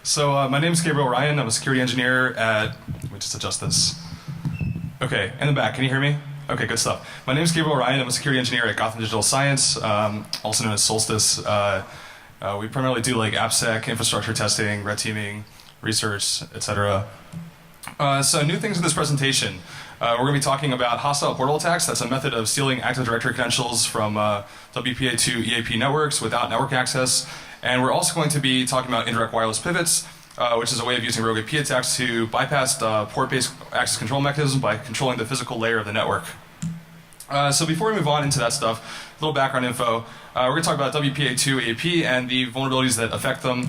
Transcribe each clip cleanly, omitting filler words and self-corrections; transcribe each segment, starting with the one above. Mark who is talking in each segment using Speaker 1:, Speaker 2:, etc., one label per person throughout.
Speaker 1: So my name is Gabriel Ryan. I'm a security engineer at, let me just adjust this. Okay, in the back, can you hear me? Okay, good stuff. My name is Gabriel Ryan. I'm a security engineer at Gotham Digital Science, also known as Solstice. We primarily do like AppSec, infrastructure testing, red teaming, research, etc. So new things in this presentation. We're going to be talking about hostile portal attacks. That's a method of stealing Active Directory credentials from WPA to EAP networks without network access. And we're also going to be talking about indirect wireless pivots, which is a way of using rogue AP attacks to bypass the port-based access control mechanism by controlling the physical layer of the network. So before we move on into that stuff, a little background info. We're going to talk about WPA2 EAP and the vulnerabilities that affect them.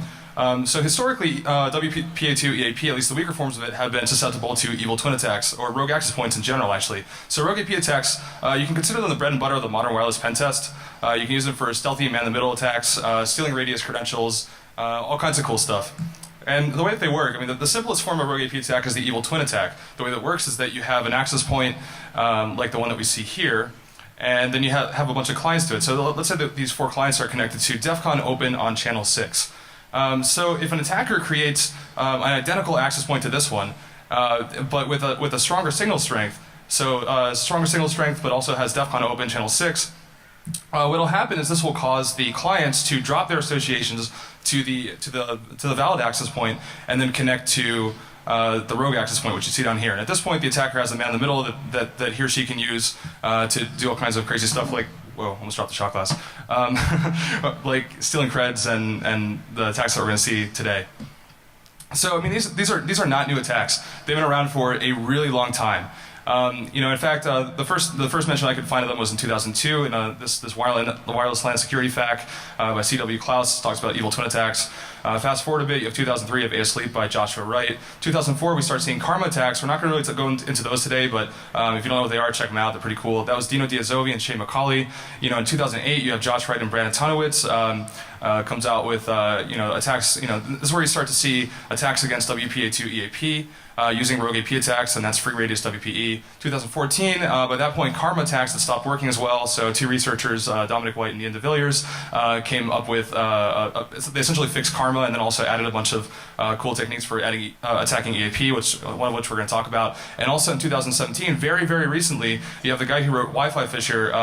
Speaker 1: So historically, WPA2 EAP, at least the weaker forms of it, have been susceptible to evil twin attacks, or rogue access points in general, actually. So rogue AP attacks, you can consider them the bread and butter of the modern wireless pen test. You can use them for stealthy man-in-the-middle attacks, stealing radius credentials, all kinds of cool stuff. And the way that they work, I mean, the simplest form of rogue AP attack is the evil twin attack. The way that works is that you have an access point, like the one that we see here, and then you have a bunch of clients to it. So let's say that these 4 clients are connected to DEF CON open on channel 6. So if an attacker creates an identical access point to this one, but with a stronger signal strength, so stronger signal strength, but also has DEF CON open channel 6, what'll happen is this will cause the clients to drop their associations to the valid access point and then connect to the rogue access point, which you see down here. And at this point, the attacker has a man in the middle that he or she can use to do all kinds of crazy stuff like, whoa, almost dropped the shot glass, like stealing creds and the attacks that we're going to see today. So I mean, these are not new attacks. They've been around for a really long time. In fact, the first mention I could find of them was in 2002 in this wireless LAN security FAQ by C.W. Klaus. Talks about evil twin attacks. Fast forward a bit, you have 2003 of Asleep by Joshua Wright. 2004 we start seeing karma attacks. We're not going to really go into those today, but if you don't know what they are, check them out. They're pretty cool. That was Dino Diazovi and Shane McCauley. In 2008 you have Josh Wright and Brandon Tonowitz. Comes out with attacks. This is where you start to see attacks against WPA2 EAP using rogue AP attacks, and that's free radius WPE. 2014, by that point, karma attacks that stopped working as well. So 2 researchers, Dominic White and Ian de Villiers, came up with they essentially fixed karma and then also added a bunch of cool techniques for attacking EAP, one of which we're going to talk about. And also in 2017, very recently, you have the guy who wrote Wi-Fi Fisher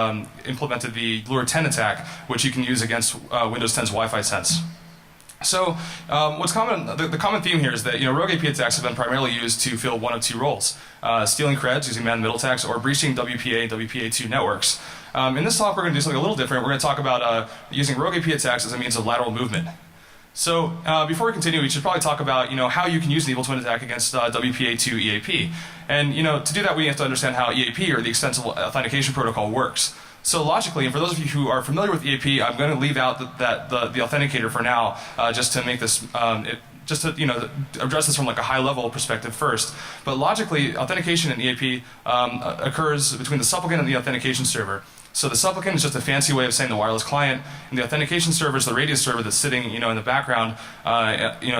Speaker 1: implemented the Lure 10 attack, which you can use against Windows 10's Wi-Fi sense. So what's common? The common theme here is that rogue AP attacks have been primarily used to fill one of 2 roles: stealing creds using man-in-the-middle attacks, or breaching WPA and WPA2 networks. In this talk, we're going to do something a little different. We're going to talk about using rogue AP attacks as a means of lateral movement. So before we continue, we should probably talk about how you can use an evil twin attack against WPA2 EAP. And to do that, we have to understand how EAP, or the Extensible Authentication Protocol, works. So logically, and for those of you who are familiar with EAP, I'm going to leave out the authenticator for now, just to make this, just to address this from like a high-level perspective first. But logically, authentication in EAP occurs between the supplicant and the authentication server. So the supplicant is just a fancy way of saying the wireless client, and the authentication server is the radius server that's sitting, in the background,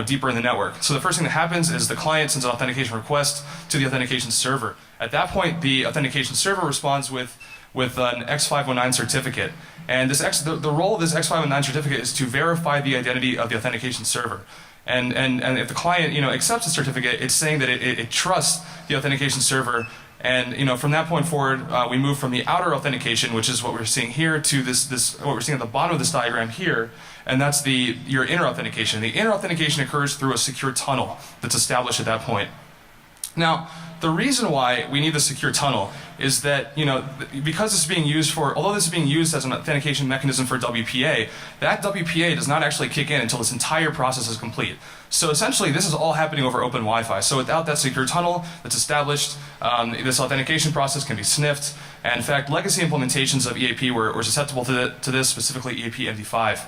Speaker 1: deeper in the network. So the first thing that happens is the client sends an authentication request to the authentication server. At that point, the authentication server responds with an X509 certificate. And the role of this X509 certificate is to verify the identity of the authentication server. And if the client accepts the certificate, it's saying that it trusts the authentication server. And from that point forward, we move from the outer authentication, which is what we're seeing here, to what we're seeing at the bottom of this diagram here, and that's your inner authentication. The inner authentication occurs through a secure tunnel that's established at that point. Now, the reason why we need the secure tunnel is that, because this is being used although this is being used as an authentication mechanism for WPA, that WPA does not actually kick in until this entire process is complete. So essentially, this is all happening over open Wi-Fi. So without that secure tunnel that's established, this authentication process can be sniffed. And in fact, legacy implementations of EAP were susceptible to this, specifically EAP-MD5.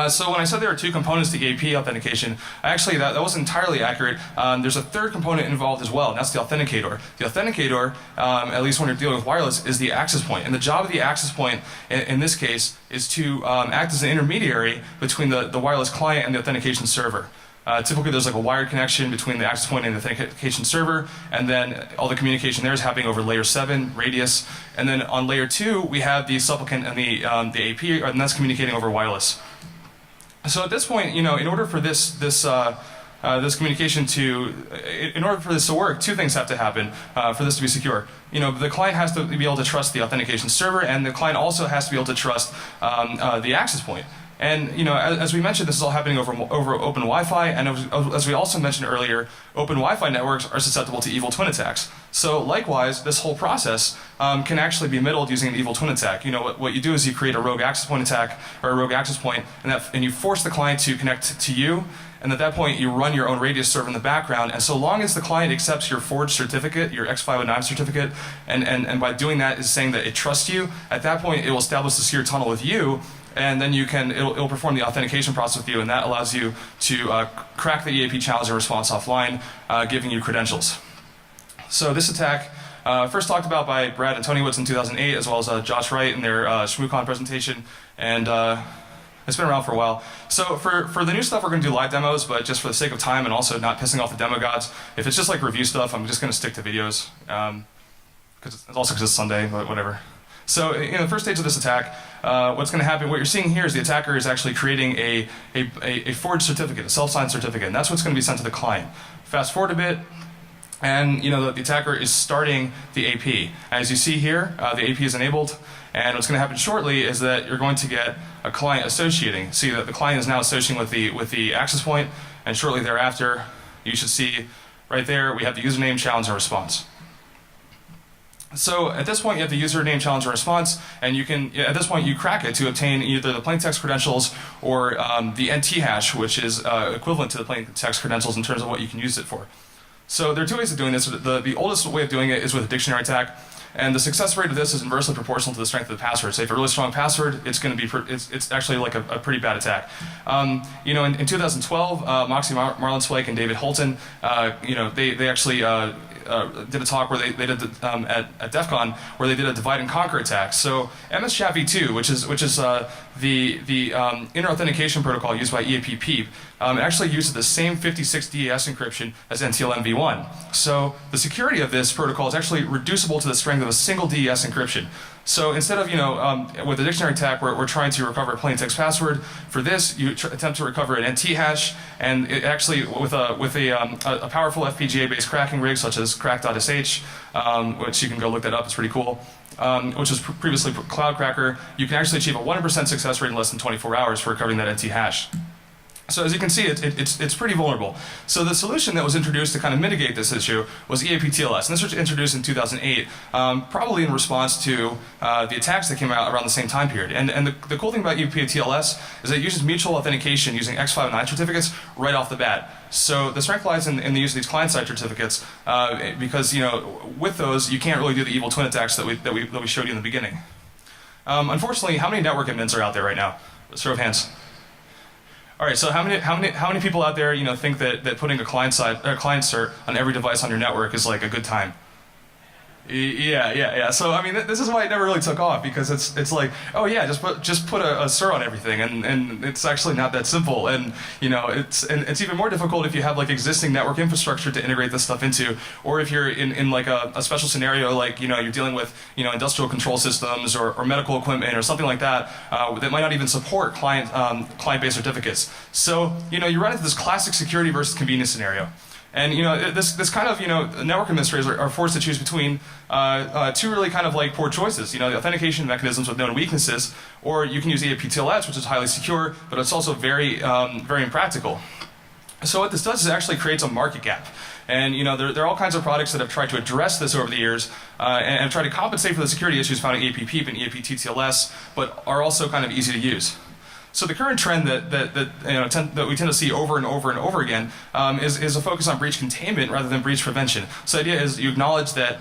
Speaker 1: So when I said there are 2 components to EAP authentication, actually that wasn't entirely accurate. There's a 3rd component involved as well, and that's the authenticator. The authenticator, at least when you're dealing with wireless, is the access point. And the job of the access point, in this case, is to act as an intermediary between the wireless client and the authentication server. Typically there's like a wired connection between the access point and the authentication server, and then all the communication there is happening over layer 7, radius. And then on layer 2, we have the supplicant and the AP, and that's communicating over wireless. So at this point, in order for this communication in order for this to work, two things have to happen for this to be secure. The client has to be able to trust the authentication server, and the client also has to be able to trust the access point. And as we mentioned, this is all happening over open Wi-Fi, and as we also mentioned earlier, open Wi-Fi networks are susceptible to evil twin attacks. So likewise, this whole process can actually be middled using an evil twin attack. What you do is you create a rogue access point attack, or a rogue access point, and you force the client to connect to you. And at that point, you run your own radius server in the background, and so long as the client accepts your forged certificate, your X509 certificate, and by doing that is saying that it trusts you, at that point it will establish the secure tunnel with you, and then it'll perform the authentication process with you, and that allows you to crack the EAP challenge and response offline, giving you credentials. So this attack, first talked about by Brad and Tony Woods in 2008, as well as Josh Wright in their ShmooCon presentation, and it's been around for a while. So for the new stuff, we're going to do live demos, but just for the sake of time and also not pissing off the demo gods, if it's just like review stuff, I'm just going to stick to videos. It's also because it's Sunday, but whatever. So in the first stage of this attack, what's going to happen, what you're seeing here is the attacker is actually creating a forged certificate, a self-signed certificate, and that's what's going to be sent to the client. Fast forward a bit, and the attacker is starting the AP. As you see here, the AP is enabled, and what's going to happen shortly is that you're going to get a client associating. See that the client is now associating with the access point, and shortly thereafter, you should see right there we have the username, challenge, and response. So at this point, you have the username, challenge, and response, and at this point you crack it to obtain either the plain text credentials or the NT hash, which is equivalent to the plain text credentials in terms of what you can use it for. So there are two ways of doing this. The oldest way of doing it is with a dictionary attack, and the success rate of this is inversely proportional to the strength of the password. So if you have a really strong password, it's going to be it's actually like a pretty bad attack. In 2012, Moxie Marlinspike and David Holton, they actually did a talk where they did at DEF CON where they did a divide and conquer attack. So MS-Chat v2, which is the inner authentication protocol used by EAP-PEAP, it actually uses the same 56 DES encryption as NTLM v1. So the security of this protocol is actually reducible to the strength of a single DES encryption. So instead of, with the dictionary attack, we're trying to recover a plain text password. For this, you attempt to recover an NT hash, and it actually, with a powerful FPGA-based cracking rig such as crack.sh, which you can go look that up, it's pretty cool, which was previously Cloud Cracker, you can actually achieve a 100% success rate in less than 24 hours for recovering that NT hash. So as you can see, it's pretty vulnerable. So the solution that was introduced to kind of mitigate this issue was EAP-TLS, and this was introduced in 2008, probably in response to the attacks that came out around the same time period. And the cool thing about EAP-TLS is that it uses mutual authentication using X509 certificates right off the bat. So the strength lies in the use of these client-side certificates, because with those you can't really do the evil twin attacks that we showed you in the beginning. Unfortunately, how many network admins are out there right now? Show of hands. All right, so how many people out there think that putting a client cert on every device on your network is like a good time? Yeah. So I mean, this is why it never really took off, because it's like, oh yeah, just put a cert on everything, and it's actually not that simple, and it's even more difficult if you have like existing network infrastructure to integrate this stuff into, or if you're in like a special scenario, like you're dealing with industrial control systems or medical equipment or something like that that might not even support client-based certificates. So you run into this classic security versus convenience scenario. And this kind of network administrators are forced to choose between two really kind of like poor choices. The authentication mechanisms with known weaknesses, or you can use EAP-TLS, which is highly secure, but it's also very very impractical. So what this does is it actually creates a market gap. And there are all kinds of products that have tried to address this over the years and have tried to compensate for the security issues found in EAP-PEAP and EAP-TTLS, but are also kind of easy to use. So the current trend that we tend to see over and over and over again is a focus on breach containment rather than breach prevention. So the idea is you acknowledge that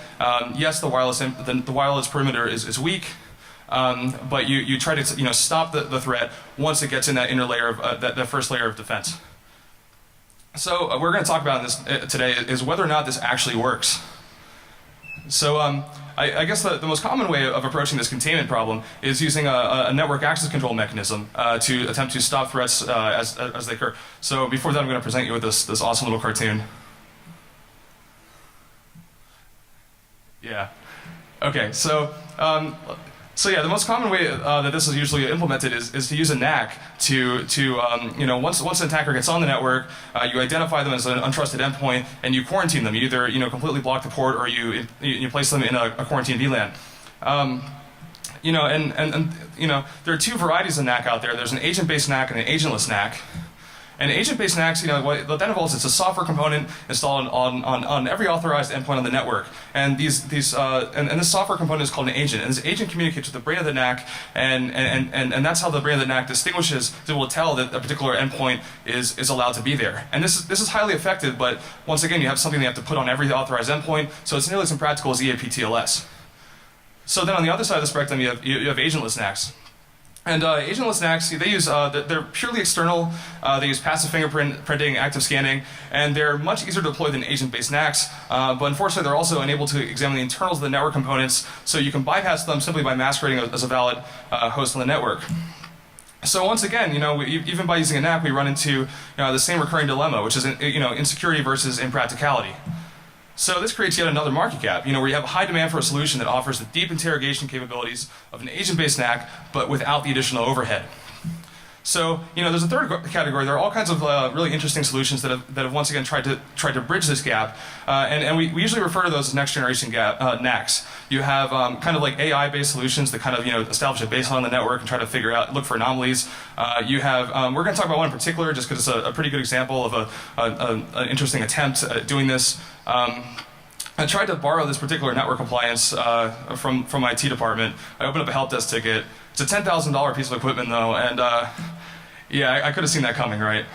Speaker 1: yes, the wireless perimeter is weak, but you try to stop the threat once it gets in that inner layer of that first layer of defense. So we're going to talk about this today is whether or not this actually works. So I guess the most common way of approaching this containment problem is using a network access control mechanism to attempt to stop threats as they occur. So before that, I'm going to present you with this awesome little cartoon. Yeah. Okay, so So yeah, the most common way that this is usually implemented is to use a NAC once an attacker gets on the network, you identify them as an untrusted endpoint and you quarantine them. You either completely block the port or you place them in a quarantine VLAN. There are two varieties of NAC out there. There's an agent-based NAC and an agentless NAC. And agent-based NACs, what that involves, it's a software component installed on every authorized endpoint on the network. And this software component is called an agent. And this agent communicates with the brain of the NAC, and that's how the brain of the NAC is able to tell that a particular endpoint is allowed to be there. And this is highly effective, but once again, you have something you have to put on every authorized endpoint, so it's nearly as impractical as EAP-TLS. So then on the other side of the spectrum, you have agentless NACs. And agentless NACs, they're purely external. They use passive fingerprinting, active scanning, and they're much easier to deploy than agent-based NACs. But unfortunately, they're also unable to examine the internals of the network components, so you can bypass them simply by masquerading as a valid host on the network. So once again, even by using a NAC, we run into the same recurring dilemma, which is insecurity versus impracticality. So this creates yet another market gap, where you have a high demand for a solution that offers the deep interrogation capabilities of an agent-based NAC, but without the additional overhead. So, there's a third category. There are all kinds of really interesting solutions that have once again tried to bridge this gap, and we usually refer to those as next-generation NACs. You have kind of like AI-based solutions that kind of establish a baseline on the network and try to look for anomalies. You have we're going to talk about one in particular, just because it's a pretty good example of an interesting attempt at doing this. I tried to borrow this particular network appliance from my IT department. I opened up a help desk ticket. It's a $10,000 piece of equipment though, and yeah, I could have seen that coming, right?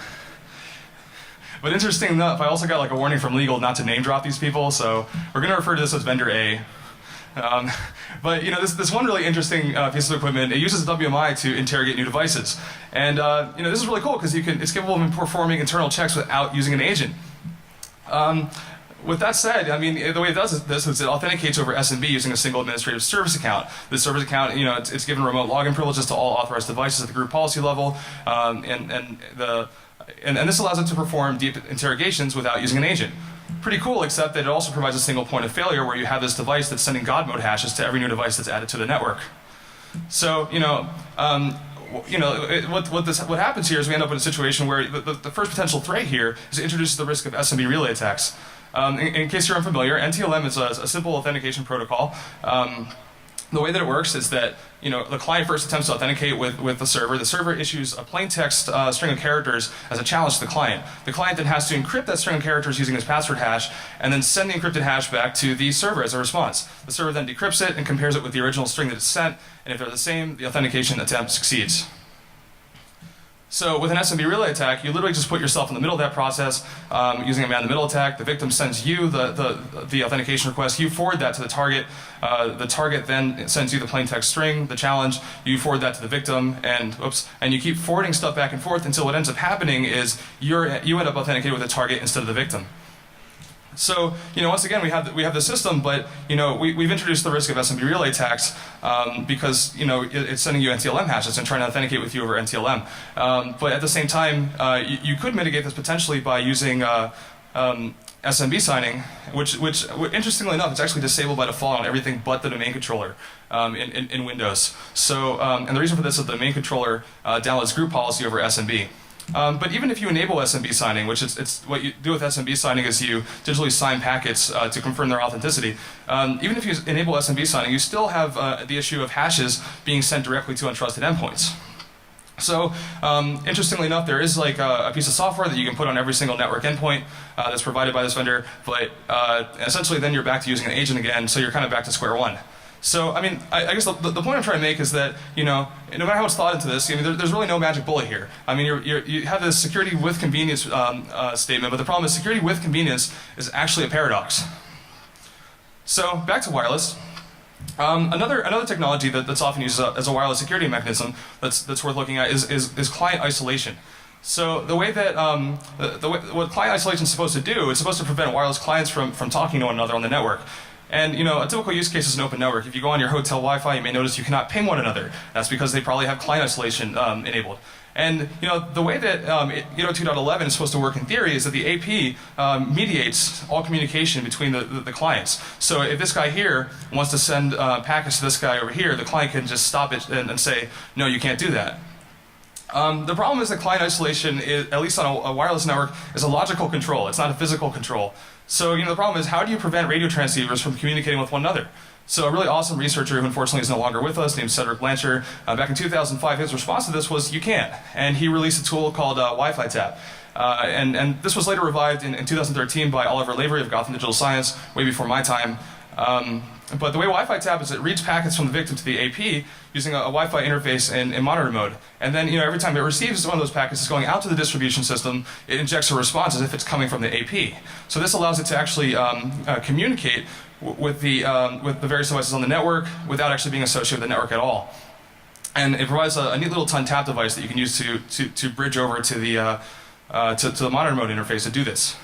Speaker 1: But interesting enough, I also got like a warning from legal not to name drop these people, so we're going to refer to this as vendor A. But this one really interesting piece of equipment, it uses WMI to interrogate new devices, and this is really cool because it's capable of performing internal checks without using an agent. With that said, the way it does this is it authenticates over SMB using a single administrative service account. This service account, it's given remote login privileges to all authorized devices at the group policy level, and this allows it to perform deep interrogations without using an agent. Pretty cool, except that it also provides a single point of failure where you have this device that's sending God mode hashes to every new device that's added to the network. So, what happens here is we end up in a situation where the first potential threat here is it introduces the risk of SMB relay attacks. In case you're unfamiliar, NTLM is a simple authentication protocol. The way that it works is that the client first attempts to authenticate with the server. The server issues a plain text string of characters as a challenge to the client. The client then has to encrypt that string of characters using his password hash and then send the encrypted hash back to the server as a response. The server then decrypts it and compares it with the original string that it's sent, and if they're the same, the authentication attempt succeeds. So with an SMB relay attack, you literally just put yourself in the middle of that process using a man-in-the-middle attack. The victim sends you the authentication request. You forward that to the target. The target then sends you the plain text string, the challenge. You forward that to the victim, and you keep forwarding stuff back and forth until what ends up happening is you end up authenticated with the target instead of the victim. So, once again, we have the system, but, we've introduced the risk of SMB relay attacks because, it's sending you NTLM hashes and trying to authenticate with you over NTLM. But at the same time, you could mitigate this potentially by using SMB signing, which interestingly enough, it's actually disabled by default on everything but the domain controller in Windows. So, and the reason for this is the domain controller downloads group policy over SMB. But even if you enable SMB signing, which it's what you do with SMB signing is you digitally sign packets to confirm their authenticity. Even if you enable SMB signing, you still have the issue of hashes being sent directly to untrusted endpoints. So, interestingly enough, there is like a piece of software that you can put on every single network endpoint that's provided by this vendor, but essentially then you're back to using an agent again, so you're kind of back to square one. So, I guess the point I'm trying to make is that, no matter how much thought into this, there's really no magic bullet here. You have this security with convenience statement, but the problem is security with convenience is actually a paradox. So, back to wireless. Another technology that's often used as a wireless security mechanism that's worth looking at is client isolation. So the way that what client isolation is supposed to do, it's supposed to prevent wireless clients from talking to one another on the network. And a typical use case is an open network. If you go on your hotel Wi-Fi, you may notice you cannot ping one another. That's because they probably have client isolation enabled. And the way that 802.11 is supposed to work in theory is that the AP mediates all communication between the clients. So if this guy here wants to send packets to this guy over here, the client can just stop it and say, no, you can't do that. The problem is that client isolation, at least on a wireless network, is a logical control. It's not a physical control. So the problem is, how do you prevent radio transceivers from communicating with one another? So a really awesome researcher who unfortunately is no longer with us, named Cedric Blanchard, back in 2005, his response to this was, you can't. And he released a tool called Wi-Fi Tap. And this was later revived in 2013 by Oliver Lavery of Gotham Digital Science, way before my time. But the way Wi-Fi Tap is, it reads packets from the victim to the AP using a Wi-Fi interface in monitor mode. And then every time it receives one of those packets, it's going out to the distribution system, it injects a response as if it's coming from the AP. So this allows it to actually communicate with the various devices on the network without actually being associated with the network at all. And it provides a neat little tap device that you can use to bridge over to the monitor mode interface to do this.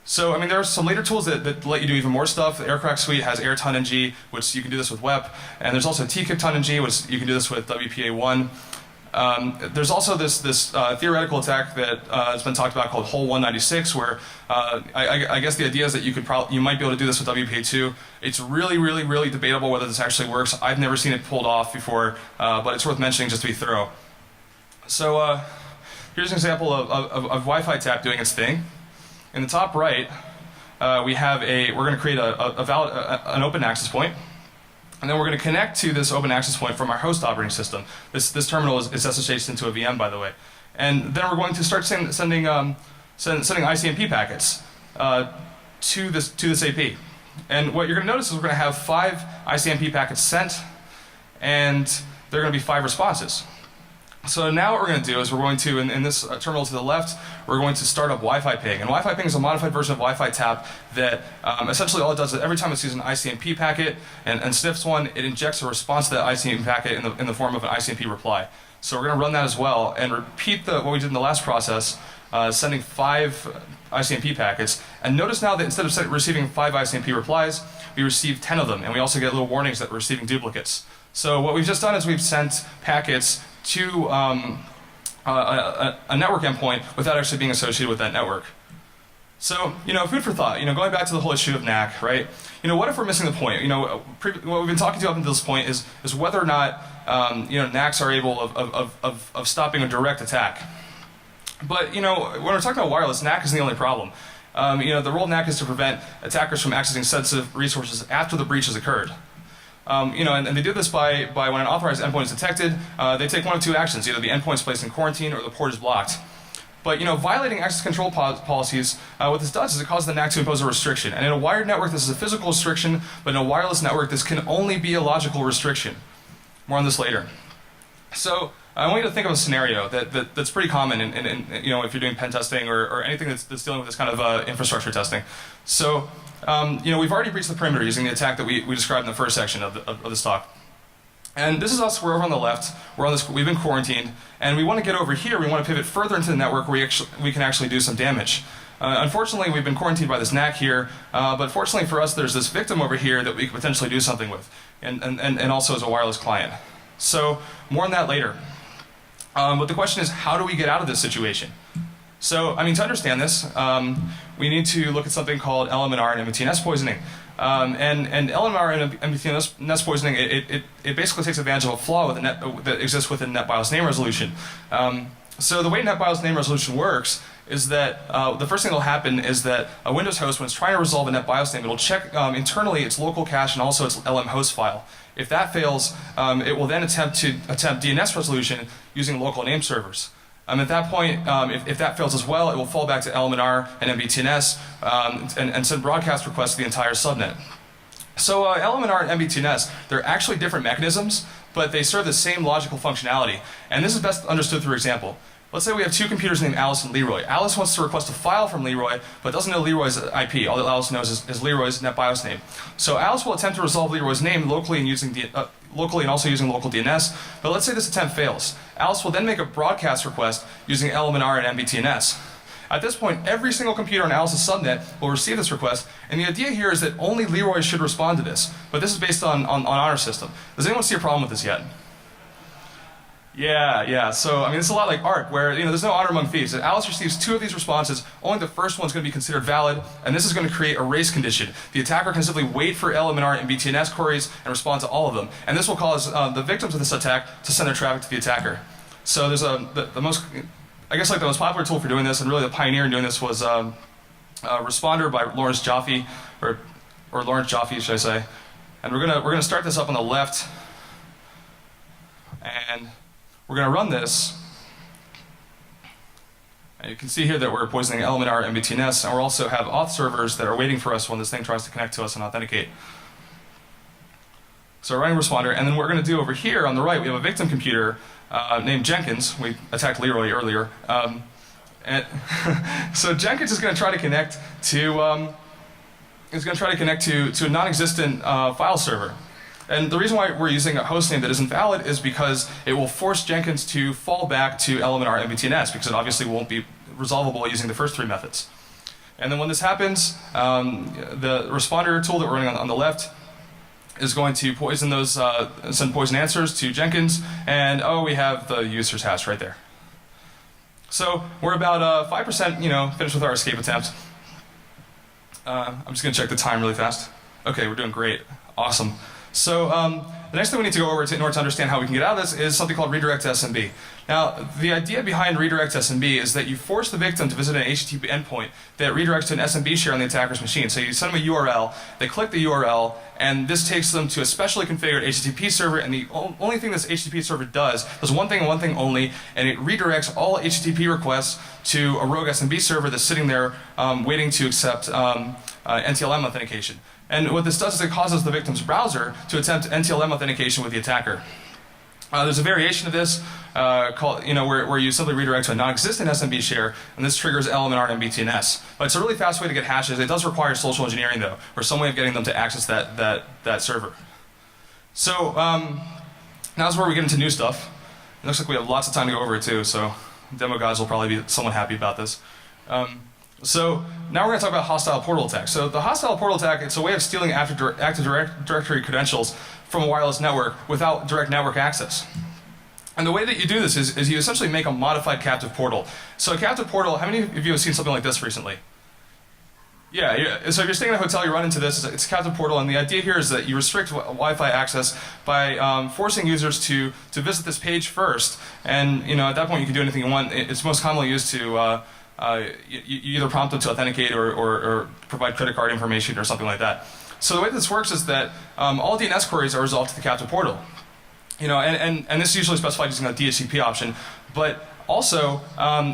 Speaker 1: So, there are some later tools that let you do even more stuff. The Aircrack Suite has AirTonnNG, which you can do this with WEP. And there's also TKIP-TonnNG, which you can do this with WPA1. There's also this theoretical attack that has been talked about called Hole 196, where I guess the idea is that you might be able to do this with WPA2. It's really, really, really debatable whether this actually works. I've never seen it pulled off before, but it's worth mentioning just to be thorough. So here's an example of Wi-Fi Tap doing its thing. In the top right, we're going to create an open access point, and then we're going to connect to this open access point from our host operating system. This terminal is SSH'd into a VM, by the way. And then we're going to start sending ICMP packets to this AP. And what you're going to notice is we're going to have 5 ICMP packets sent, and there are going to be 5 responses. So now what we're going to do is we're going to, in this terminal to the left, we're going to start up Wi-Fi ping. And Wi-Fi ping is a modified version of Wi-Fi tap that essentially all it does is every time it sees an ICMP packet and sniffs one, it injects a response to that ICMP packet in the form of an ICMP reply. So we're going to run that as well and repeat what we did in the last process, sending 5 ICMP packets. And notice now that instead of receiving 5 ICMP replies, we receive 10 of them. And we also get little warnings that we're receiving duplicates. So what we've just done is we've sent packets to a network endpoint without actually being associated with that network. So, food for thought, going back to the whole issue of NAC, right? What if we're missing the point? What we've been talking to up until this point is whether or not, NACs are able of stopping a direct attack. But, when we're talking about wireless, NAC isn't the only problem. The role of NAC is to prevent attackers from accessing sensitive resources after the breach has occurred. And they do this by when an authorized endpoint is detected, they take one of 2 actions. Either the endpoint is placed in quarantine or the port is blocked. But violating access control policies, what this does is it causes the NAC to impose a restriction. And in a wired network, this is a physical restriction, but in a wireless network, this can only be a logical restriction. More on this later. So I want you to think of a scenario that's pretty common if you're doing pen testing or anything that's dealing with this kind of infrastructure testing. So we've already breached the perimeter using the attack that we described in the first section of this talk. And this is us, we're over on the left, we've been quarantined, and we want to get over here, we want to pivot further into the network where we can actually do some damage. Unfortunately, we've been quarantined by this NAC here, but fortunately for us, there's this victim over here that we could potentially do something with, and also as a wireless client. So, more on that later. But the question is, how do we get out of this situation? So, to understand this, we need to look at something called LMNR and MBTNS poisoning. And LMNR and MBTNS poisoning, it basically takes advantage of a flaw that exists within NetBIOS name resolution. So the way NetBIOS name resolution works is that the first thing that will happen is that a Windows host, when it's trying to resolve a NetBIOS name, it will check internally its local cache and also its LM host file. If that fails, it will then attempt DNS resolution using local name servers. At that point, if that fails as well, it will fall back to LMNR and MBTNS and send broadcast requests to the entire subnet. So LMNR and MBTNS, they're actually different mechanisms, but they serve the same logical functionality. And this is best understood through example. Let's say we have 2 computers named Alice and Leroy. Alice wants to request a file from Leroy, but doesn't know Leroy's IP. All that Alice knows is Leroy's NetBIOS name. So Alice will attempt to resolve Leroy's name locally and also using local DNS, but let's say this attempt fails. Alice will then make a broadcast request using LMNR and MBTNS. At this point, every single computer on Alice's subnet will receive this request, and the idea here is that only Leroy should respond to this, but this is based on honor system. Does anyone see a problem with this yet? Yeah. So, I mean, it's a lot like ARC, where, there's no honor among thieves. If Alice receives 2 of these responses, only the first one's going to be considered valid, and this is going to create a race condition. The attacker can simply wait for LMNR and BTNS queries and respond to all of them. And this will cause the victims of this attack to send their traffic to the attacker. So there's the most, I guess, like the most popular tool for doing this, and really the pioneer in doing this, was Responder by Lawrence Jaffe, or Lawrence Jaffe, should I say. And we're gonna start this up on the left, and we're going to run this, and you can see here that we're poisoning LMNR and BTNS, and we also have auth servers that are waiting for us when this thing tries to connect to us and authenticate. So we're running Responder, and then what we're going to do over here on the right, we have a victim computer named Jenkins. We attacked Leroy earlier. And so Jenkins is going to try to connect to a non-existent file server. And the reason why we're using a hostname that isn't valid is because it will force Jenkins to fall back to LMNR and BTNS, because it obviously won't be resolvable using the first 3 methods. And then when this happens, the Responder tool that we're running on the left is going to poison those, send poison answers to Jenkins, and we have the user's hash right there. So we're about 5%, finished with our escape attempt. I'm just going to check the time really fast. Okay, we're doing great. Awesome. So the next thing we need to go over in order to understand how we can get out of this is something called redirect to SMB. Now, the idea behind redirect to SMB is that you force the victim to visit an HTTP endpoint that redirects to an SMB share on the attacker's machine. So you send them a URL, they click the URL, and this takes them to a specially configured HTTP server, and the only thing this HTTP server does one thing and one thing only, and it redirects all HTTP requests to a rogue SMB server that's sitting there waiting to accept NTLM authentication. And what this does is it causes the victim's browser to attempt NTLM authentication with the attacker. There's a variation of this called, where you simply redirect to a non-existent SMB share, and this triggers LMNR and BTNS. But it's a really fast way to get hashes. It does require social engineering, though, or some way of getting them to access that server. So now's where we get into new stuff. It looks like we have lots of time to go over it, too, so demo guys will probably be somewhat happy about this. So now we're going to talk about hostile portal attack. So the hostile portal attack, it's a way of stealing Active Directory credentials from a wireless network without direct network access. And the way that you do this is you essentially make a modified captive portal. So a captive portal, how many of you have seen something like this recently? Yeah. So if you're staying in a hotel, you run into this. It's a captive portal, and the idea here is that you restrict Wi-Fi access by forcing users to visit this page first. And at that point, you can do anything you want. It's most commonly used to you either prompt them to authenticate or provide credit card information or something like that. So the way this works is that all DNS queries are resolved to the captive portal. And this is usually specified using a DHCP option, but also,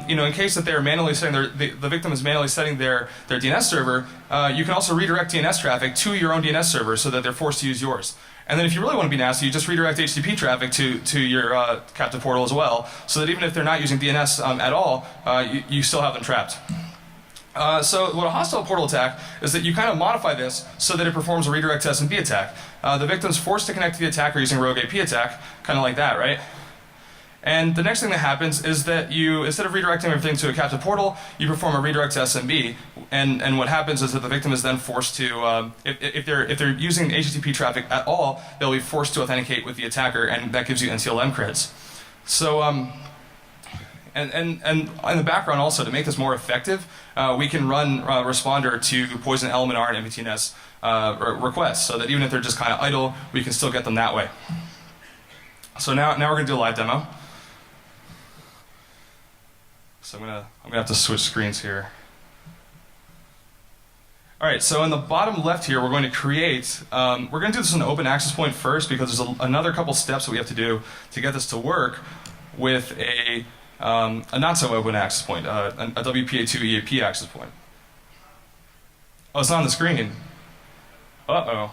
Speaker 1: in case that they're manually setting the victim is manually setting their DNS server, you can also redirect DNS traffic to your own DNS server so that they're forced to use yours. And then if you really want to be nasty, you just redirect HTTP traffic to your captive portal as well, so that even if they're not using DNS at all, you still have them trapped. So what a hostile portal attack is that you kind of modify this so that it performs a redirect to SMB attack. The victim's forced to connect to the attacker using rogue AP attack, kind of like that, right? And the next thing that happens is that you, instead of redirecting everything to a captive portal, you perform a redirect to SMB. And what happens is that the victim is then forced to, if they're using HTTP traffic at all, they'll be forced to authenticate with the attacker, and that gives you NTLM creds. So, and in the background also, to make this more effective, we can run Responder to poison LMNR and MBTNS requests, so that even if they're just kind of idle, we can still get them that way. So now we're going to do a live demo. So I'm gonna have to switch screens here. All right, so in the bottom left here, we're going to create, we're going to do this in an open access point first, because there's another couple steps that we have to do to get this to work with a not so open access point, a WPA2 EAP access point. Oh, it's not on the screen. Uh-oh.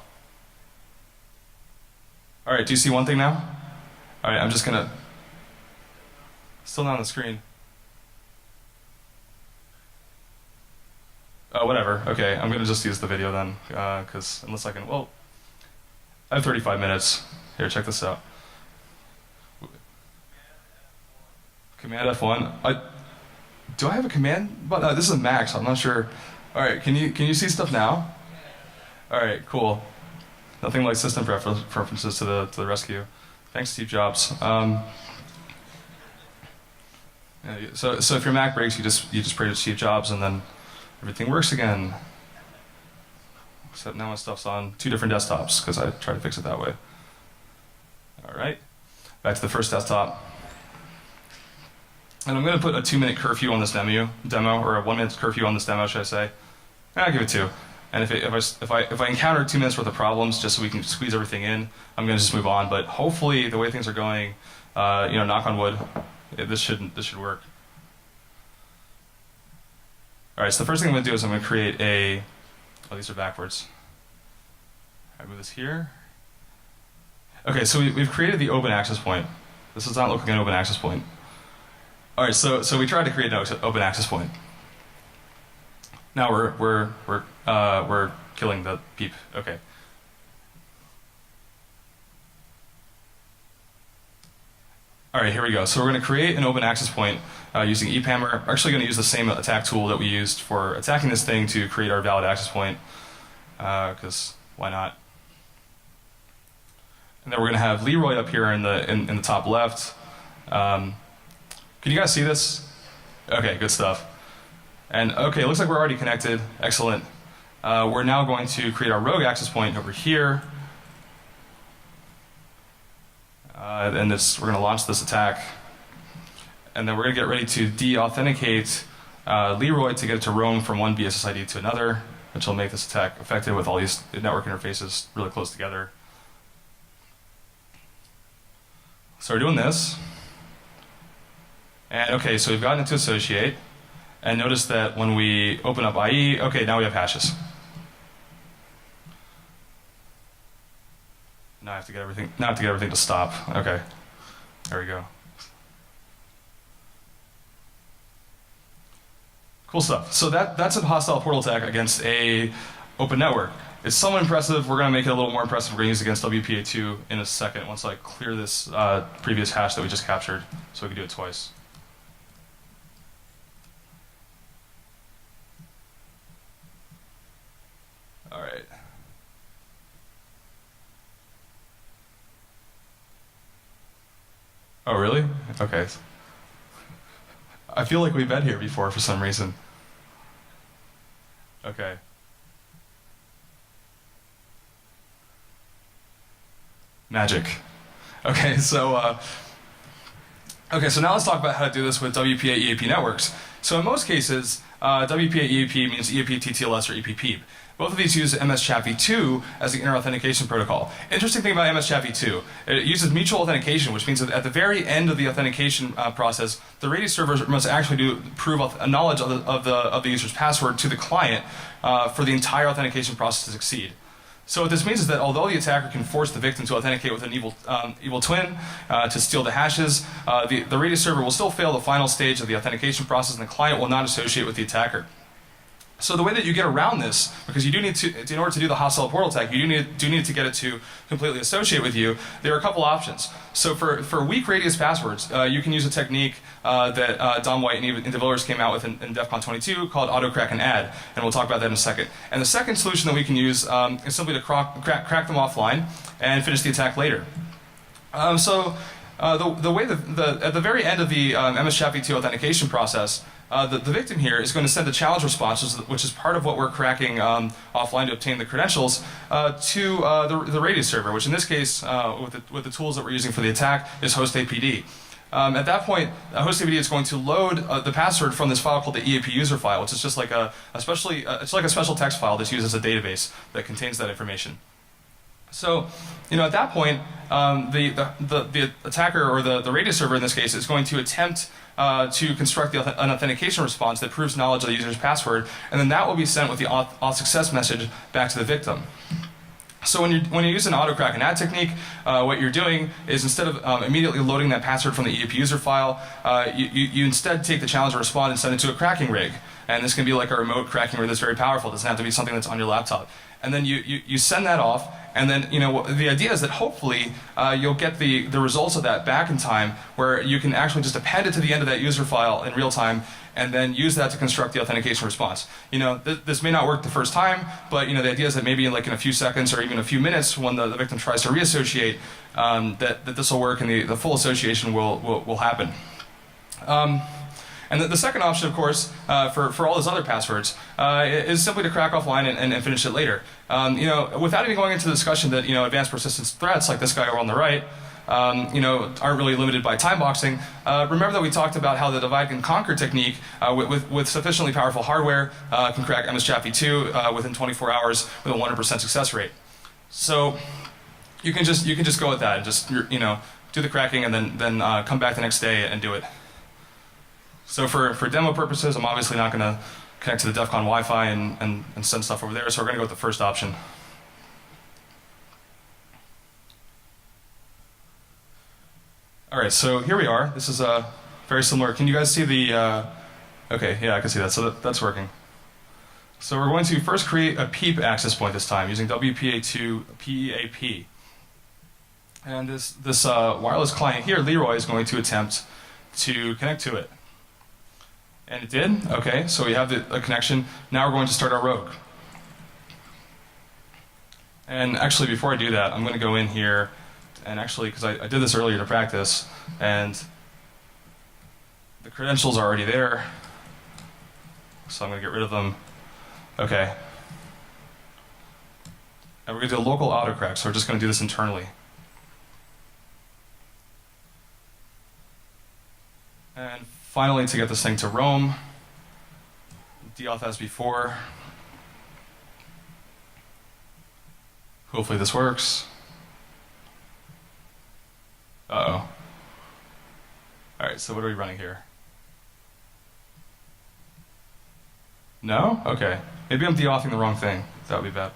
Speaker 1: All right, do you see one thing now? All right, I'm just gonna, still not on the screen. Oh, whatever. Okay, I'm gonna just use the video then, because unless I can, well, I have 35 minutes. Here, check this out. Command F1. Do I have a command button? This is a Mac, so I'm not sure. All right, can you see stuff now? All right, cool. Nothing like system preferences to the rescue. Thanks, Steve Jobs. So if your Mac breaks, you just pray to Steve Jobs, and then everything works again. Except now my stuff's on 2 different desktops because I tried to fix it that way. All right, back to the first desktop. And I'm going to put a 2-minute curfew on this demo, or a 1-minute curfew on this demo, should I say? I'll give it 2. And if I encounter 2 minutes worth of problems, just so we can squeeze everything in, I'm going to just move on. But hopefully, the way things are going, knock on wood, this should work. All right. So the first thing I'm going to do is I'm going to create a. Oh, these are backwards. I move this here. Okay. So we've created the open access point. This does not look like an open access point. All right. So we tried to create an open access point. Now we're killing the PEAP. Okay. All right, here we go. So we're going to create an open access point using EPAMmer. We're actually going to use the same attack tool that we used for attacking this thing to create our valid access point, because why not? And then we're going to have Leroy up here in the top left. Can you guys see this? Okay, good stuff. And okay, it looks like we're already connected. Excellent. We're now going to create our rogue access point over here. And we're going to launch this attack. And then we're going to get ready to de-authenticate Leroy to get it to roam from one BSSID to another, which will make this attack effective with all these network interfaces really close together. So we're doing this. And okay, so we've gotten into associate. And notice that when we open up IE, okay, now we have hashes. Now I have to get everything to stop. Okay, there we go. Cool stuff. So that's a hostile portal attack against a open network. It's somewhat impressive. We're going to make it a little more impressive. We're going to use it against WPA2 in a second once I clear this previous hash that we just captured, so we can do it twice. All right. Oh, really? Okay. I feel like we've been here before for some reason. Okay. Magic. Okay, so now let's talk about how to do this with WPA EAP networks. So in most cases, WPA EAP means EAP-TTLS or EAP-PEAP. Both of these use MS-CHAP-v2 as the inter-authentication protocol. Interesting thing about MS-CHAP-v2, it uses mutual authentication, which means that at the very end of the authentication process, the RAID server must actually prove a knowledge of the user's password to the client for the entire authentication process to succeed. So what this means is that although the attacker can force the victim to authenticate with an evil twin to steal the hashes, the RAID server will still fail the final stage of the authentication process, and the client will not associate with the attacker. So the way that you get around this, because you do need to, in order to do the hostile portal attack, you do need to get it to completely associate with you. There are a couple options. So for weak radius passwords, you can use a technique that Dom White and developers came out with in DEF CON 22 called auto crack and add, and we'll talk about that in a second. And the second solution that we can use is simply to crack them offline and finish the attack later. The way at the very end of the MS-CHAP-v2 authentication process, the victim here is going to send a challenge response, which is part of what we're cracking offline to obtain the credentials, to the RAID server, which in this case, with the tools that we're using for the attack, is host-APD. At that point, host-APD is going to load the password from this file called the EAP user file, which is just like it's like a special text file that's used as a database that contains that information. So, at that point, the attacker, or the RAID server in this case, is going to attempt to construct an authentication response that proves knowledge of the user's password, and then that will be sent with the auth success message back to the victim. So when you use an auto crack and add technique, what you're doing is, instead of immediately loading that password from the EAP user file, you instead take the challenge response and send it to a cracking rig. And this can be like a remote cracking rig that's very powerful. It doesn't have to be something that's on your laptop. And then you send that off, and then the idea is that hopefully you'll get the results of that back in time, where you can actually just append it to the end of that user file in real time, and then use that to construct the authentication response. This may not work the first time, but the idea is that maybe in a few seconds or even a few minutes, when the victim tries to reassociate, that this will work and the full association will happen. And the second option, of course, for all those other passwords, is simply to crack offline and finish it later. Without even going into the discussion that advanced persistence threats like this guy over on the right, aren't really limited by time boxing. Remember that we talked about how the divide and conquer technique, with sufficiently powerful hardware, can crack MS-CHAPI2 within 24 hours with a 100% success rate. So you can just go with that and just do the cracking and then come back the next day and do it. So for demo purposes, I'm obviously not going to connect to the DEF CON Wi-Fi and send stuff over there. So we're going to go with the first option. All right, so here we are. This is very similar. Can you guys see the, okay, yeah, I can see that. So that's working. So we're going to first create a PEAP access point this time using WPA2 PEAP. And this wireless client here, Leroy, is going to attempt to connect to it. And it did. Okay, so we have a connection. Now we're going to start our rogue. And actually, before I do that, I'm going to go in here and actually, because I did this earlier to practice, and the credentials are already there, so I'm going to get rid of them. Okay. And we're going to do a local autocrack, so we're just going to do this internally. And finally, to get this thing to roam, deauth as before. Hopefully this works. Uh-oh. Alright, so what are we running here? No? Okay. Maybe I'm deauthing the wrong thing. That would be bad.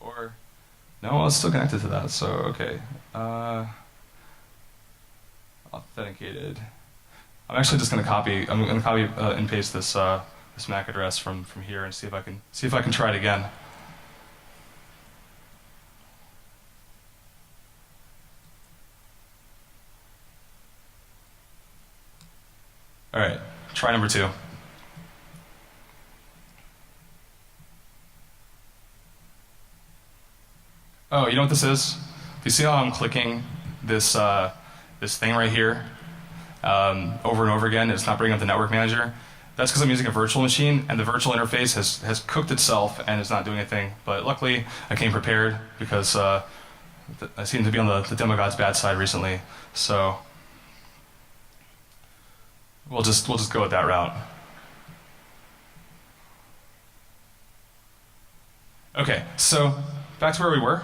Speaker 1: Or, no, well, it's still connected to that, so okay. Authenticated. I'm actually just going to copy and paste this this MAC address from here and see if I can try it again. All right, try number 2. Oh, you know what this is? Do you see how I'm clicking this this thing right here over and over again? It's not bringing up the network manager. That's because I'm using a virtual machine, and the virtual interface has cooked itself and is not doing anything. But luckily, I came prepared because I seem to be on the demo god's bad side recently. So we'll just go with that route. Okay, so back to where we were.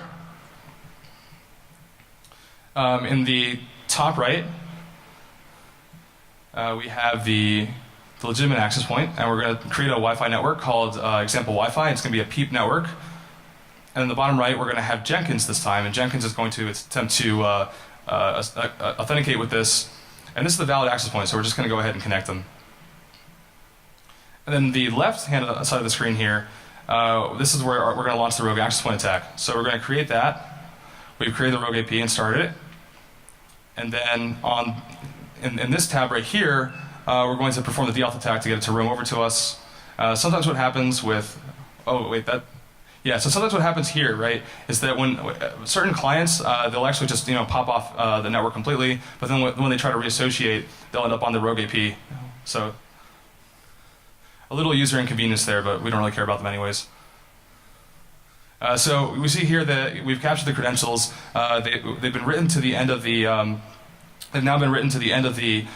Speaker 1: In the top right, we have the legitimate access point, and we're going to create a Wi-Fi network called example Wi-Fi. It's going to be a PEAP network. And in the bottom right, we're going to have Jenkins this time, and Jenkins is going to attempt to authenticate with this. And this is the valid access point, so we're just going to go ahead and connect them. And then the left-hand side of the screen here, this is where we're going to launch the rogue access point attack. So we're going to create that. We've created the rogue AP and started it. And then in this tab right here, we're going to perform the deauth attack to get it to roam over to us. Sometimes what happens with, so sometimes what happens here, right, is that when certain clients, they'll actually just pop off the network completely, but then when they try to reassociate, they'll end up on the rogue AP. So a little user inconvenience there, but we don't really care about them anyways. So we see here that we've captured the credentials. They've been written to the end of the. They've now been written to the end of the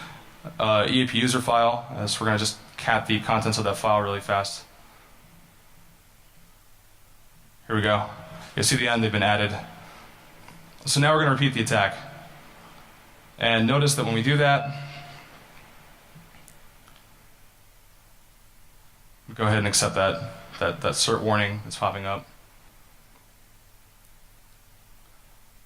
Speaker 1: EAP user file. So we're going to just cat the contents of that file really fast. Here we go. You see the end. They've been added. So now we're going to repeat the attack. And notice that when we do that, we go ahead and accept that cert warning that's popping up.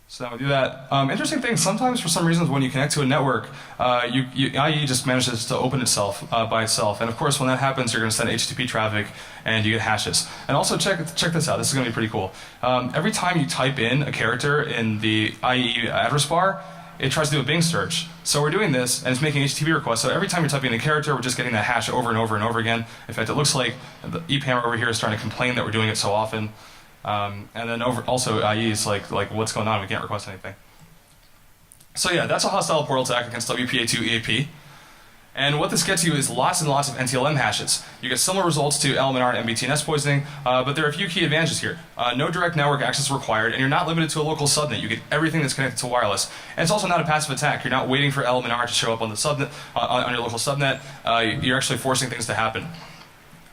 Speaker 1: So now we do that. Interesting thing, sometimes for some reasons when you connect to a network, IE just manages to open itself by itself. And of course when that happens, you're going to send HTTP traffic and you get hashes. And also check this out, this is going to be pretty cool. Every time you type in a character in the IE address bar, it tries to do a Bing search. So we're doing this, and it's making HTTP requests. So every time you're typing in a character, we're just getting that hash over and over and over again. In fact, it looks like the EPAM over here is starting to complain that we're doing it so often. And then also IE is like what's going on? We can't request anything. So yeah, that's a hostile portal attack against WPA2 EAP. And what this gets you is lots and lots of NTLM hashes. You get similar results to LMNR and MBTNS poisoning, but there are a few key advantages here. No direct network access required, and you're not limited to a local subnet. You get everything that's connected to wireless. And it's also not a passive attack. You're not waiting for LMNR to show up on the subnet, on your local subnet. You're actually forcing things to happen.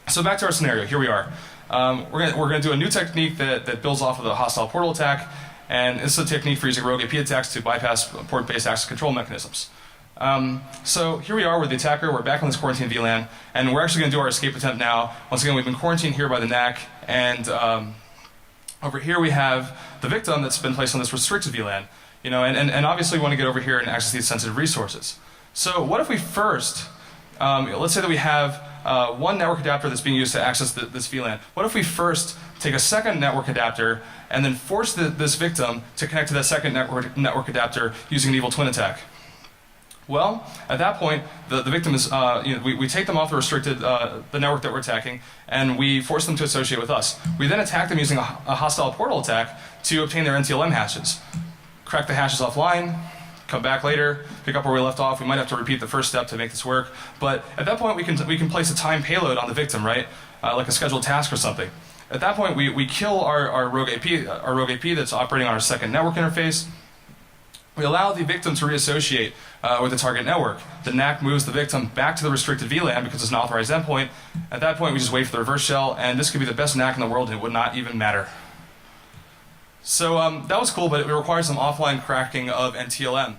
Speaker 1: So back to our scenario. Here we are. We're going to do a new technique that builds off of the hostile portal attack, and this is a technique for using rogue AP attacks to bypass port-based access control mechanisms. So here we are with the attacker. We're back on this quarantine VLAN, and we're actually going to do our escape attempt now. Once again, we've been quarantined here by the NAC, and over here we have the victim that's been placed on this restricted VLAN. And obviously we want to get over here and access these sensitive resources. So what if we first, let's say that we have one network adapter that's being used to access this VLAN. What if we first take a second network adapter and then force this victim to connect to that second network adapter using an evil twin attack? Well, at that point, the victim is, we take them off the restricted, the network that we're attacking, and we force them to associate with us. We then attack them using a hostile portal attack to obtain their NTLM hashes. Crack the hashes offline, come back later, pick up where we left off. We might have to repeat the first step to make this work, but at that point we can place a time payload on the victim, right? Like a scheduled task or something. At that point, we kill our rogue AP that's operating on our second network interface. We allow the victim to reassociate with the target network. The NAC moves the victim back to the restricted VLAN because it's an authorized endpoint. At that point, we just wait for the reverse shell, and this could be the best NAC in the world, and it would not even matter. So that was cool, but it requires some offline cracking of NTLM.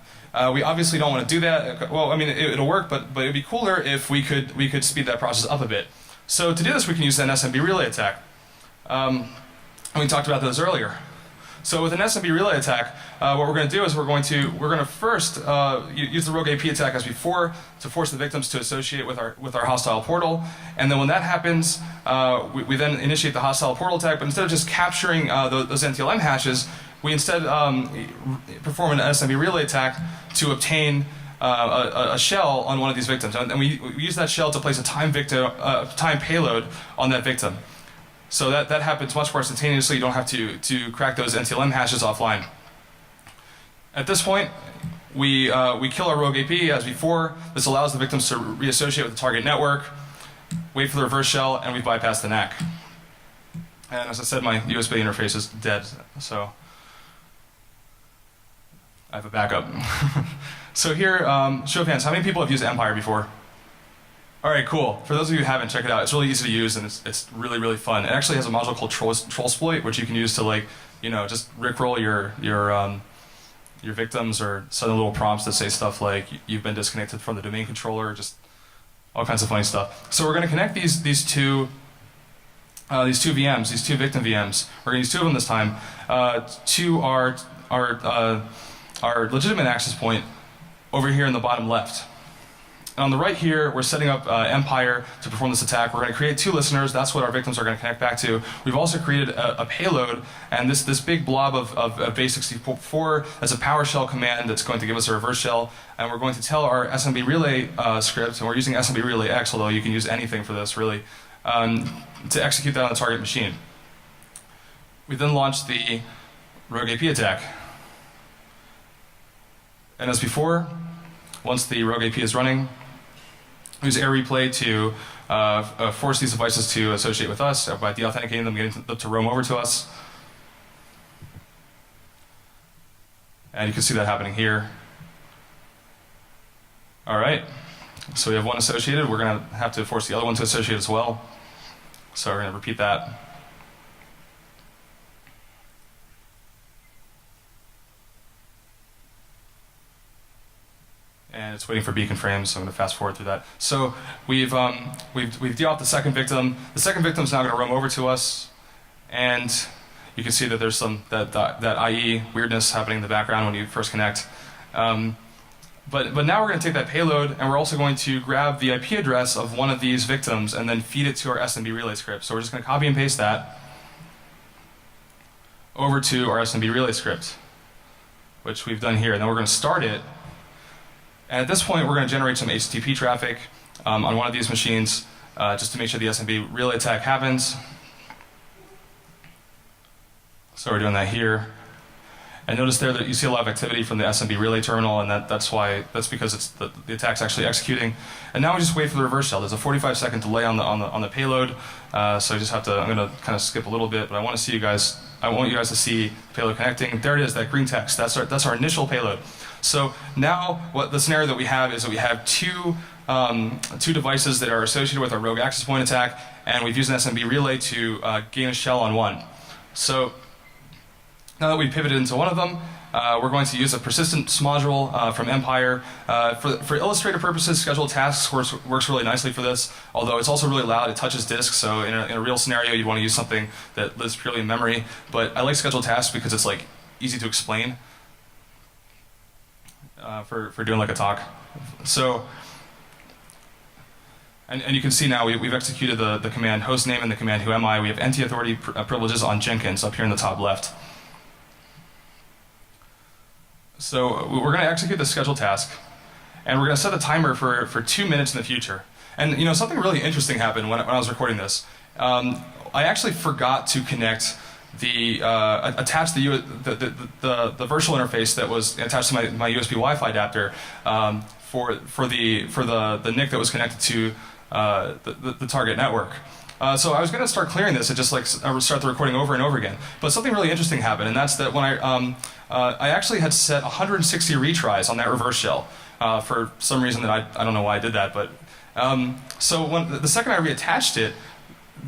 Speaker 1: We obviously don't want to do that. Well, I mean, it'll work, but it'd be cooler if we could speed that process up a bit. So to do this, we can use an SMB relay attack. And we talked about those earlier. So with an SMB relay attack, what we're going to do is we're going to first use the rogue AP attack as before to force the victims to associate with our hostile portal, and then when that happens, we then initiate the hostile portal attack. But instead of just capturing those NTLM hashes, we instead perform an SMB relay attack to obtain a shell on one of these victims, and we use that shell to place a time payload on that victim. So that happens much more instantaneously. You don't have to crack those NTLM hashes offline. At this point, we kill our rogue AP as before. This allows the victims to reassociate with the target network, wait for the reverse shell, and we bypass the NAC. And as I said, my USB interface is dead, so I have a backup. So here, show of hands, how many people have used Empire before? All right, cool. For those of you who haven't, check it out. It's really easy to use, and it's really, really fun. It actually has a module called Trollsploit, which you can use to just rickroll your victims, or send little prompts that say stuff like you've been disconnected from the domain controller, just all kinds of funny stuff. So we're going to connect these two VMs, these two victim VMs. We're going to use two of them this time to our legitimate access point over here in the bottom left. On the right here, we're setting up Empire to perform this attack. We're going to create two listeners. That's what our victims are going to connect back to. We've also created a payload, and this big blob of base64 as a PowerShell command that's going to give us a reverse shell. And we're going to tell our SMB relay script, and we're using SMB relay X, although you can use anything for this really, to execute that on the target machine. We then launch the rogue AP attack. And as before, once the rogue AP is running, use air replay to force these devices to associate with us by deauthenticating them, getting them to roam over to us. And you can see that happening here. All right, so we have one associated. We're going to have to force the other one to associate as well. So we're going to repeat that. And it's waiting for beacon frames, so I'm going to fast forward through that. So we've de-opt the second victim. The second victim is now going to roam over to us, and you can see that there's some that IE weirdness happening in the background when you first connect. But now we're going to take that payload, and we're also going to grab the IP address of one of these victims and then feed it to our SMB relay script. So we're just going to copy and paste that over to our SMB relay script, which we've done here. And then we're going to start it. And at this point, we're going to generate some HTTP traffic on one of these machines just to make sure the SMB relay attack happens. So we're doing that here. And notice there that you see a lot of activity from the SMB relay terminal, and that's because it's the attack's actually executing. And now we just wait for the reverse shell. There's a 45-second delay on the payload, so I just have to. I'm going to kind of skip a little bit, but I want you guys to see the payload connecting. There it is, that green text. That's our initial payload. So now what the scenario that we have is that we have two devices that are associated with our rogue access point attack, and we've used an SMB relay to gain a shell on one. So now that we've pivoted into one of them, we're going to use a persistence module from Empire. For illustrative purposes, scheduled tasks works really nicely for this, although it's also really loud. It touches disk, so in a real scenario, you'd want to use something that lives purely in memory. But I like scheduled tasks because it's like easy to explain for doing like a talk. So, and you can see now we've executed the command hostname and the command whoami. We have NT authority privileges on Jenkins up here in the top left. So we're going to execute the scheduled task, and we're going to set a timer for 2 minutes in the future. And you know, something really interesting happened when I was recording this. I actually forgot to connect attach the virtual interface that was attached to my USB Wi-Fi adapter for the NIC that was connected to the target network. So I was going to start clearing this and just like start the recording over and over again. But something really interesting happened, and that's that when I actually had set 160 retries on that reverse shell for some reason that I don't know why I did that. But so the second I reattached it,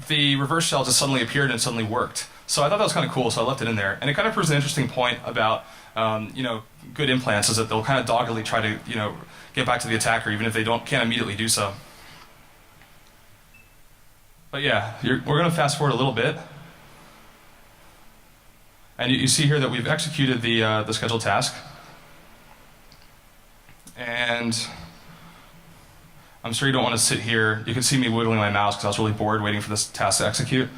Speaker 1: the reverse shell just suddenly appeared and suddenly worked. So I thought that was kind of cool, so I left it in there. And it kind of proves an interesting point about good implants is that they'll kind of doggedly try to get back to the attacker even if they can't immediately do so. But yeah, we're going to fast forward a little bit. And you see here that we've executed the scheduled task. And I'm sure you don't want to sit here. You can see me wiggling my mouse because I was really bored waiting for this task to execute.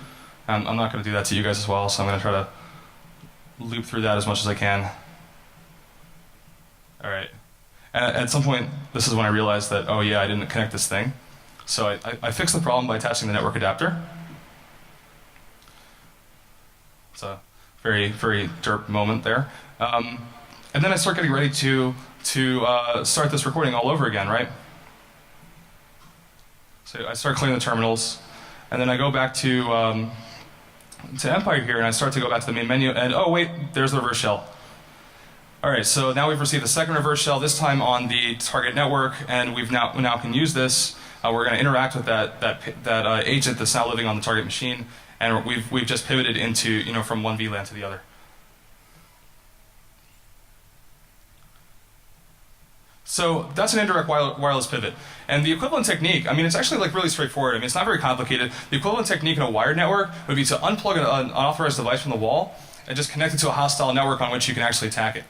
Speaker 1: I'm not going to do that to you guys as well, so I'm going to try to loop through that as much as I can. All right. At some point, this is when I realized that, oh yeah, I didn't connect this thing. So I fixed the problem by attaching the network adapter. It's a very, very derp moment there. And then I start getting ready to start this recording all over again, right? So I start clearing the terminals, and then I go back to Empire here, and I start to go back to the main menu, and oh wait, there's the reverse shell. All right, so now we've received the second reverse shell, this time on the target network, and we now can use this. We're going to interact with that agent that's now living on the target machine, and we've just pivoted into from one VLAN to the other. So that's an indirect wireless pivot. And the equivalent technique, I mean, it's actually like really straightforward. I mean, it's not very complicated. The equivalent technique in a wired network would be to unplug an unauthorized device from the wall and just connect it to a hostile network on which you can actually attack it.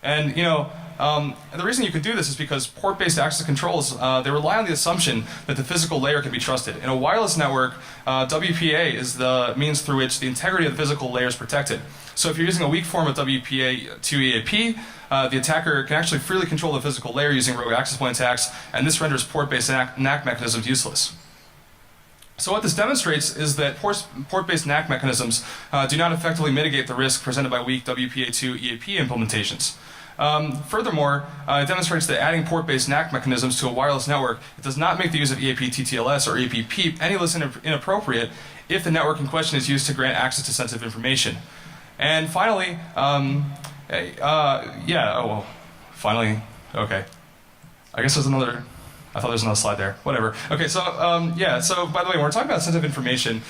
Speaker 1: And the reason you can do this is because port-based access controls, they rely on the assumption that the physical layer can be trusted. In a wireless network, WPA is the means through which the integrity of the physical layer is protected. So if you're using a weak form of WPA to EAP, the attacker can actually freely control the physical layer using rogue access point attacks, and this renders port-based NAC mechanisms useless. So what this demonstrates is that port-based NAC mechanisms do not effectively mitigate the risk presented by weak WPA2 EAP implementations. Furthermore, it demonstrates that adding port-based NAC mechanisms to a wireless network, it does not make the use of EAP-TTLS or EAP-PEAP any less inappropriate if the network in question is used to grant access to sensitive information. And finally, finally, okay. I guess there's another, I thought there was another slide there. Whatever. Okay, so so by the way, when we're talking about sensitive information,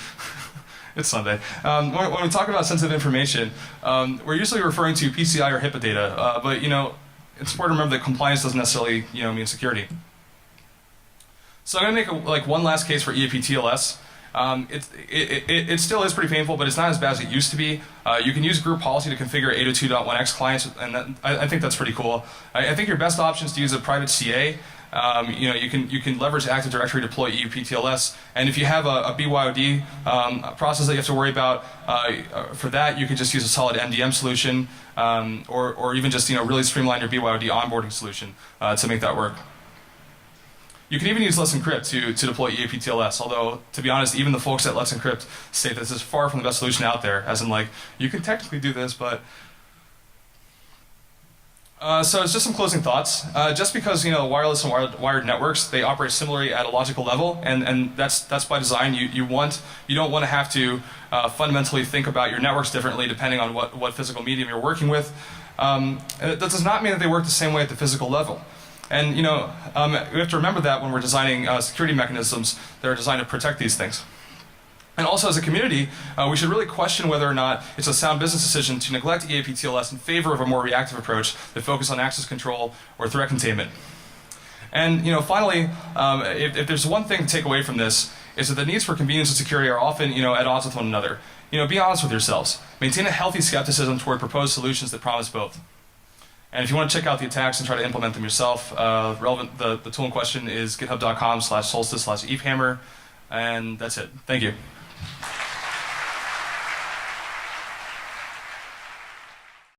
Speaker 1: it's Sunday. When we talk about sensitive information, we're usually referring to PCI or HIPAA data, but it's important to remember that compliance doesn't necessarily mean security. So I'm going to make one last case for EAP-TLS. It still is pretty painful, but it's not as bad as it used to be. You can use group policy to configure 802.1x clients, and I think that's pretty cool. I think your best option is to use a private CA. You can leverage Active Directory to deploy EAP-TLS, and if you have a BYOD process that you have to worry about, for that you can just use a solid MDM solution, or even just really streamline your BYOD onboarding solution to make that work. You can even use Let's Encrypt to deploy EAP-TLS, although, to be honest, even the folks at Let's Encrypt say that this is far from the best solution out there, as in you can technically do this, but So it's just some closing thoughts. Just because wireless and wired networks, they operate similarly at a logical level, and that's by design. You don't want to have to fundamentally think about your networks differently depending on what physical medium you're working with. That does not mean that they work the same way at the physical level. And we have to remember that when we're designing security mechanisms that are designed to protect these things. And also, as a community, we should really question whether or not it's a sound business decision to neglect EAP-TLS in favor of a more reactive approach that focuses on access control or threat containment. And finally, if there's one thing to take away from this, is that the needs for convenience and security are often at odds with one another. Be honest with yourselves. Maintain a healthy skepticism toward proposed solutions that promise both. And if you want to check out the attacks and try to implement them yourself, the tool in question is github.com/solstice/eaphammer, and that's it. Thank you.